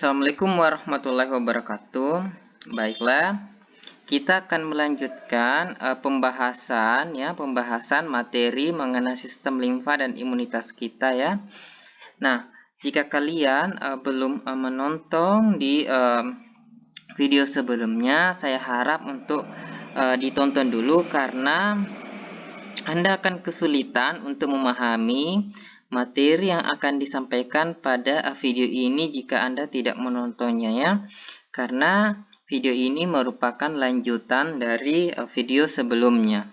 Assalamualaikum warahmatullahi wabarakatuh. Baiklah, kita akan melanjutkan pembahasan materi mengenai sistem limfa dan imunitas kita ya. Nah, jika kalian belum menonton di video sebelumnya, saya harap untuk ditonton dulu karena Anda akan kesulitan untuk memahami materi yang akan disampaikan pada video ini jika Anda tidak menontonnya ya. Karena video ini merupakan lanjutan dari video sebelumnya.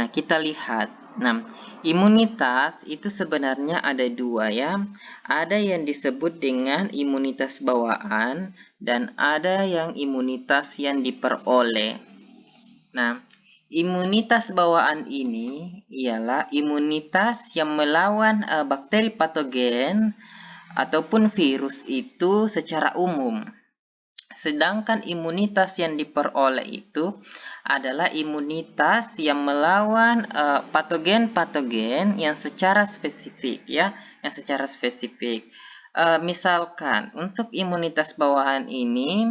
Nah, kita lihat. Nah, imunitas itu sebenarnya ada dua ya. Ada yang disebut dengan imunitas bawaan dan ada yang imunitas yang diperoleh. Nah, imunitas bawaan ini ialah imunitas yang melawan bakteri patogen ataupun virus itu secara umum. Sedangkan imunitas yang diperoleh itu adalah imunitas yang melawan patogen-patogen yang secara spesifik ya, misalkan untuk imunitas bawahan ini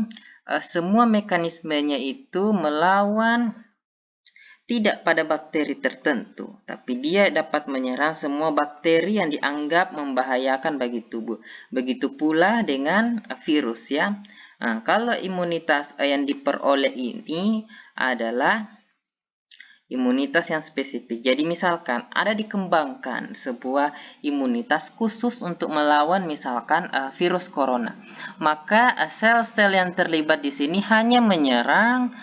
semua mekanismenya itu melawan tidak pada bakteri tertentu, tapi dia dapat menyerang semua bakteri yang dianggap membahayakan bagi tubuh. Begitu pula dengan virus ya. Nah, kalau imunitas yang diperoleh ini adalah imunitas yang spesifik. Jadi misalkan ada dikembangkan sebuah imunitas khusus untuk melawan misalkan virus corona. Maka sel-sel yang terlibat di sini hanya menyerang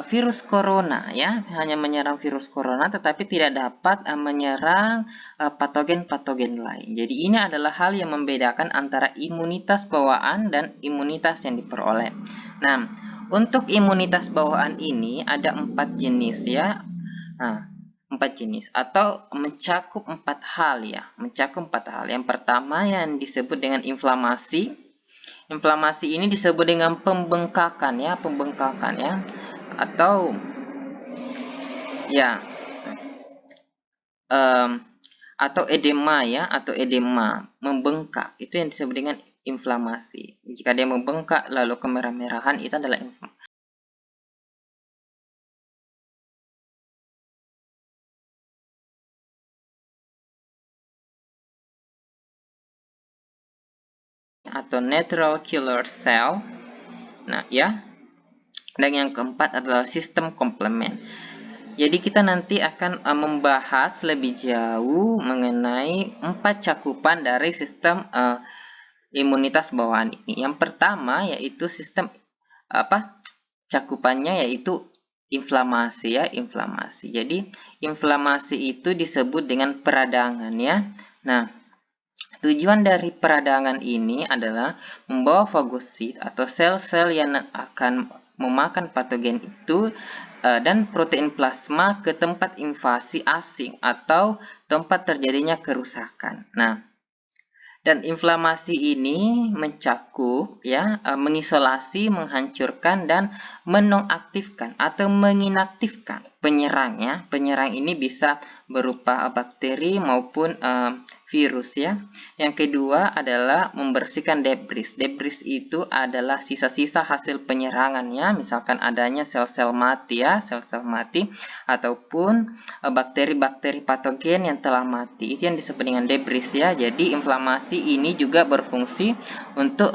virus corona ya, tetapi tidak dapat menyerang patogen-patogen lain. Jadi ini adalah hal yang membedakan antara imunitas bawaan dan imunitas yang diperoleh. Nah, untuk imunitas bawaan ini ada 4 jenis ya. Nah, 4 jenis atau mencakup 4 hal ya, Yang pertama yang disebut dengan inflamasi. Inflamasi ini disebut dengan pembengkakan ya, atau ya atau edema ya, membengkak. Itu yang disebut dengan inflamasi. Jika dia membengkak lalu kemerah-merahan, itu adalah inflamasi. Atau natural killer cell. Nah, ya. Dan yang keempat adalah sistem komplement. Jadi kita nanti akan membahas lebih jauh mengenai 4 cakupan dari sistem imunitas bawaan ini. Yang pertama yaitu sistem cakupannya yaitu inflamasi ya, Jadi inflamasi itu disebut dengan peradangan ya. Nah, tujuan dari peradangan ini adalah membawa fagosit atau sel-sel yang akan memakan patogen itu dan protein plasma ke tempat invasi asing atau tempat terjadinya kerusakan. Nah, dan inflamasi ini mencakup ya, mengisolasi, menghancurkan dan menonaktifkan atau menginaktifkan penyerang ya. Penyerang ini bisa berupa bakteri maupun virus ya. Yang kedua adalah membersihkan debris. Debris itu adalah sisa-sisa hasil penyerangan ya, misalkan adanya sel-sel mati ya, ataupun bakteri-bakteri patogen yang telah mati. Itu yang disebut dengan debris ya. Jadi inflamasi ini juga berfungsi untuk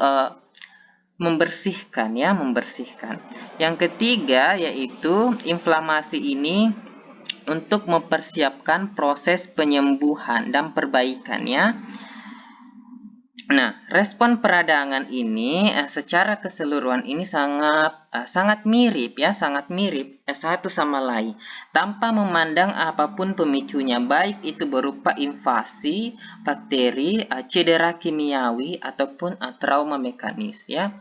membersihkan. Yang ketiga yaitu inflamasi ini untuk mempersiapkan proses penyembuhan dan perbaikan ya. Nah, respon peradangan ini secara keseluruhan ini sangat mirip satu sama lain tanpa memandang apapun pemicunya, baik itu berupa invasi bakteri, cedera kimiawi ataupun trauma mekanis ya.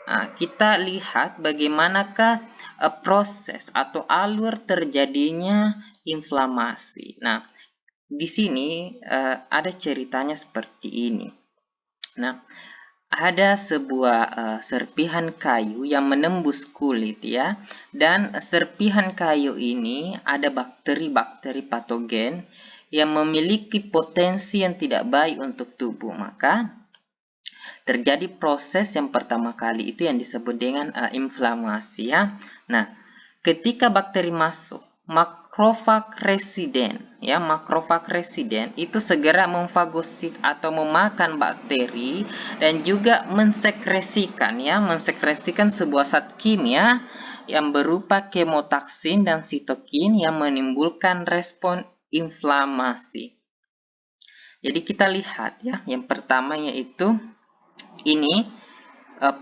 Nah, kita lihat bagaimanakah proses atau alur terjadinya inflamasi. Nah, di sini ada ceritanya seperti ini. Nah, ada sebuah serpihan kayu yang menembus kulit ya, dan serpihan kayu ini ada bakteri-bakteri patogen yang memiliki potensi yang tidak baik untuk tubuh. Maka terjadi proses yang pertama kali itu yang disebut dengan inflamasi ya. Nah, ketika bakteri masuk, makrofag residen ya, makrofag residen itu segera memfagosit atau memakan bakteri dan juga mensekresikan sebuah zat kimia yang berupa kemotaksin dan sitokin yang menimbulkan respon inflamasi. Jadi kita lihat ya, yang pertama yaitu ini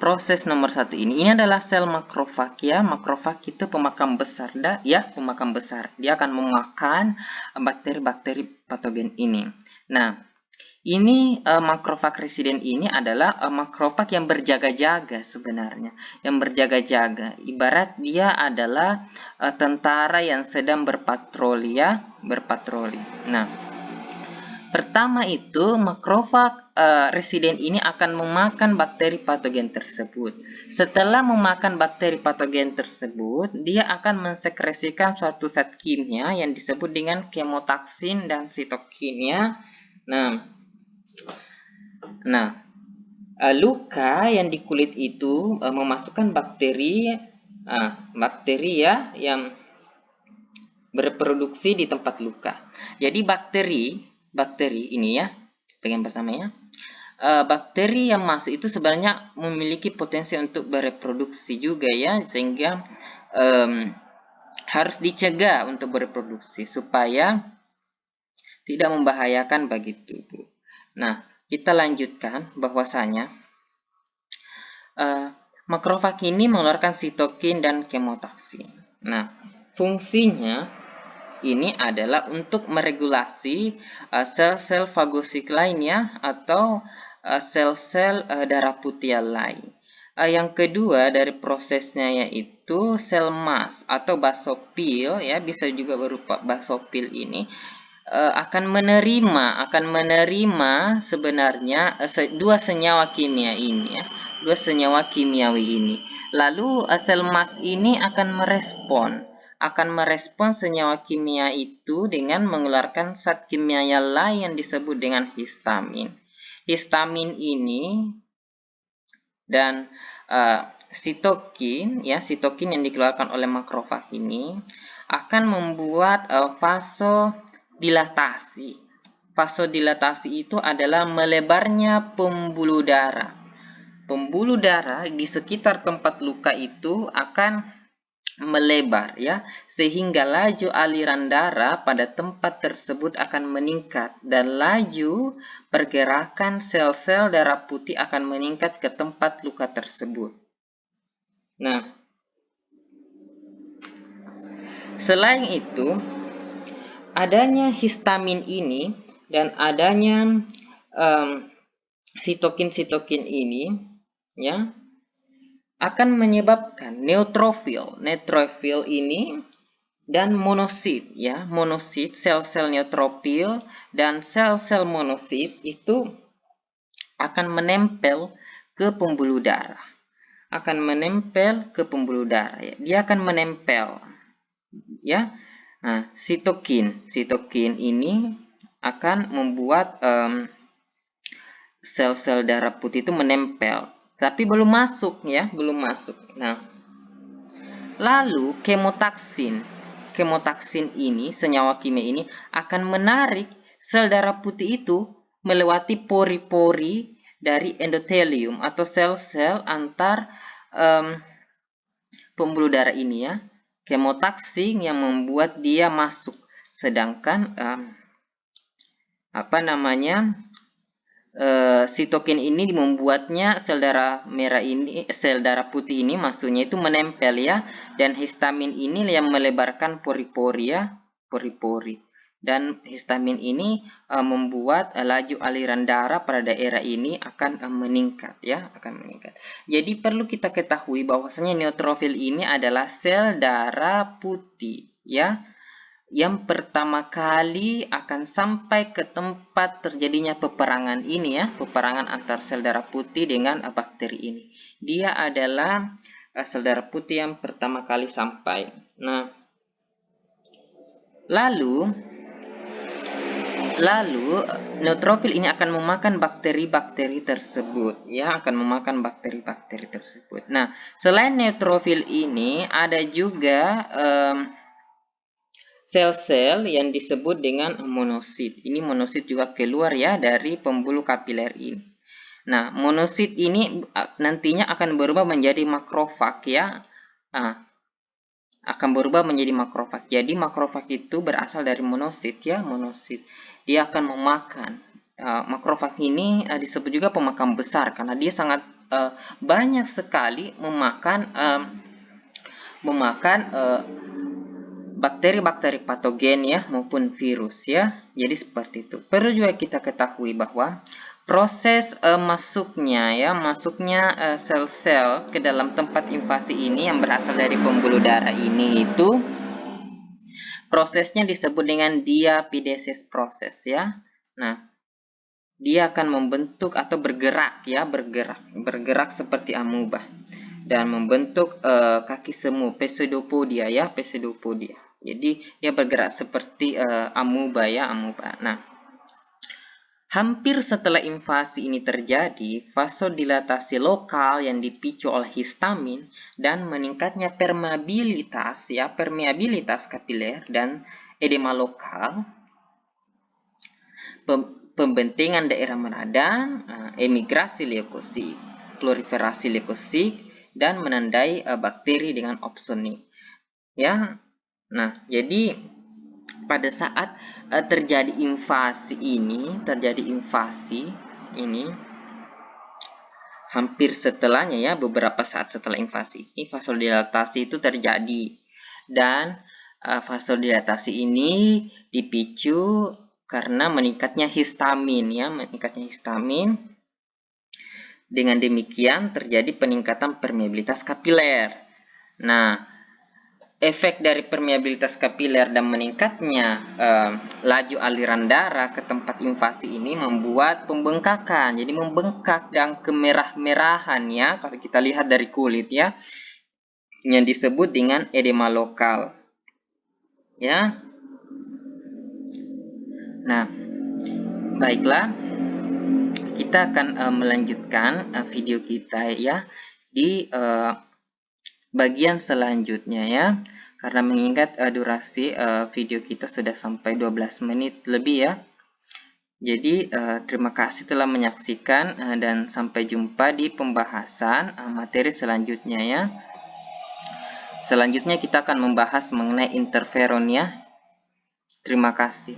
proses nomor 1 ini. Ini adalah sel makrofag ya. Makrofag itu pemakam besar pemakam besar. Dia akan memakan bakteri-bakteri patogen ini. Nah, ini makrofag residen ini adalah makrofag yang berjaga-jaga sebenarnya. Yang berjaga-jaga. Ibarat dia adalah tentara yang sedang berpatroli ya, berpatroli. Nah, pertama itu makrofag residen ini akan memakan bakteri patogen tersebut. Setelah memakan bakteri patogen tersebut, dia akan mensekresikan suatu zat kimia yang disebut dengan kemotaksin dan sitokin ya. Nah, luka yang di kulit itu memasukkan bakteri ya yang berproduksi di tempat luka. Jadi bakteri ini ya, bagian pertamanya, bakteri yang masuk itu sebenarnya memiliki potensi untuk bereproduksi juga ya, sehingga harus dicegah untuk bereproduksi supaya tidak membahayakan bagi tubuh. Nah, kita lanjutkan bahwasanya makrofag ini mengeluarkan sitokin dan kemotaksin. Nah, fungsinya ini adalah untuk meregulasi sel-sel fagosik lainnya atau sel-sel darah putih lain. Yang kedua dari prosesnya yaitu sel mast atau basopil ya, bisa juga berupa basopil ini akan menerima sebenarnya dua senyawa kimia ini ya, dua senyawa kimiawi ini. Lalu sel mast ini akan merespon senyawa kimia itu dengan mengeluarkan zat kimia lain yang disebut dengan histamin. Histamin ini dan sitokin yang dikeluarkan oleh makrofag ini akan membuat vasodilatasi. Vasodilatasi itu adalah melebarnya pembuluh darah. Pembuluh darah di sekitar tempat luka itu akan melebar ya, sehingga laju aliran darah pada tempat tersebut akan meningkat dan laju pergerakan sel-sel darah putih akan meningkat ke tempat luka tersebut. Nah, selain itu, adanya histamin ini dan adanya sitokin ini ya akan menyebabkan neutrofil ini dan monosit ya, monosit sel-sel neutrofil dan sel-sel monosit itu akan menempel ke pembuluh darah. Ya. Dia akan menempel ya. Nah, sitokin ini akan membuat sel-sel darah putih itu menempel, tapi belum masuk ya, belum masuk. Nah, lalu kemotaksin ini, senyawa kimia ini akan menarik sel darah putih itu melewati pori-pori dari endotelium atau sel-sel antar pembuluh darah ini ya. Kemotaksin yang membuat dia masuk, sedangkan sitokin ini membuatnya sel darah merah ini, sel darah putih ini maksudnya itu menempel ya, dan histamin ini yang melebarkan pori-pori ya, pori-pori. Dan histamin ini membuat laju aliran darah pada daerah ini akan meningkat ya, akan meningkat. Jadi perlu kita ketahui bahwasanya neutrofil ini adalah sel darah putih ya, yang pertama kali akan sampai ke tempat terjadinya peperangan ini ya, peperangan antar sel darah putih dengan bakteri ini. Dia adalah sel darah putih yang pertama kali sampai. Nah, lalu Lalu neutrofil ini akan memakan bakteri-bakteri tersebut, ya, akan memakan bakteri-bakteri tersebut. Nah, selain neutrofil ini ada juga sel-sel yang disebut dengan monosit. Ini monosit juga keluar ya dari pembuluh kapiler ini. Nah, monosit ini nantinya akan berubah menjadi makrofag ya. Akan berubah menjadi makrofag. Jadi makrofag itu berasal dari monosit ya, monosit. Dia akan memakan. Makrofag ini disebut juga pemakam besar karena dia sangat banyak sekali memakan bakteri-bakteri patogen ya maupun virus ya. Jadi seperti itu. Perlu juga kita ketahui bahwa proses masuknya sel-sel ke dalam tempat invasi ini yang berasal dari pembuluh darah ini itu prosesnya disebut dengan diapidesis proses ya. Nah, dia akan membentuk atau bergerak ya, bergerak seperti amuba dan membentuk kaki semu pseudopodia ya, pseudopodia. Jadi dia bergerak seperti amuba ya, amuba. Nah, hampir setelah invasi ini terjadi, vasodilatasi lokal yang dipicu oleh histamin dan meningkatnya permeabilitas ya, permeabilitas kapiler dan edema lokal, pembentengan daerah meradang, emigrasi leukosit, proliferasi leukosit, dan menandai bakteri dengan opsonik. Ya, nah jadi pada saat terjadi invasi ini, hampir setelahnya ya, beberapa saat setelah invasi ini, vasodilatasi itu terjadi dan vasodilatasi ini dipicu karena meningkatnya histamin ya, meningkatnya histamin. Dengan demikian terjadi peningkatan permeabilitas kapiler. Nah, efek dari permeabilitas kapiler dan meningkatnya laju aliran darah ke tempat invasi ini membuat pembengkakan. Jadi membengkak dan kemerah-merahan ya, kalau kita lihat dari kulit ya, yang disebut dengan edema lokal. Ya. Nah, baiklah, kita akan melanjutkan video kita ya di bagian selanjutnya ya, karena mengingat durasi video kita sudah sampai 12 menit lebih ya. Jadi terima kasih telah menyaksikan dan sampai jumpa di pembahasan materi selanjutnya ya. Selanjutnya kita akan membahas mengenai interferon ya. Terima kasih.